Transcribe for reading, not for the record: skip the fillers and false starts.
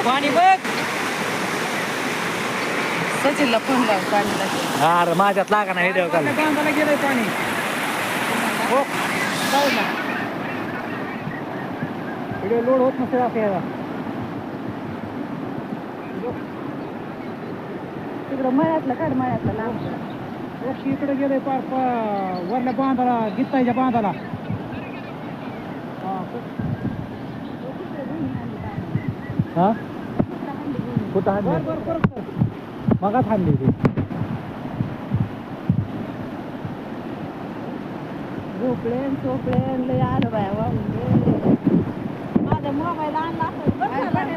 पाणी बघ सचिनला फोन लाव पाणी लागेल. अरे माझ्यात लागा ना व्हिडिओ काल बांधायला गेलंय पाणी हो जाऊ ना व्हिडिओ लोड होत नसेल असं याला तिकडं मळ्यातलं काढ मळ्यातलं लांब. वरती इकडे गेलंय पार वरल्या बांधाला गित्ताईच्या बांधाला हा कुठं हाणली मगाच हाणली ती झोपळे लय आलं बाया वाहून. माझा मोबाईल आणला असेल बरं झालं.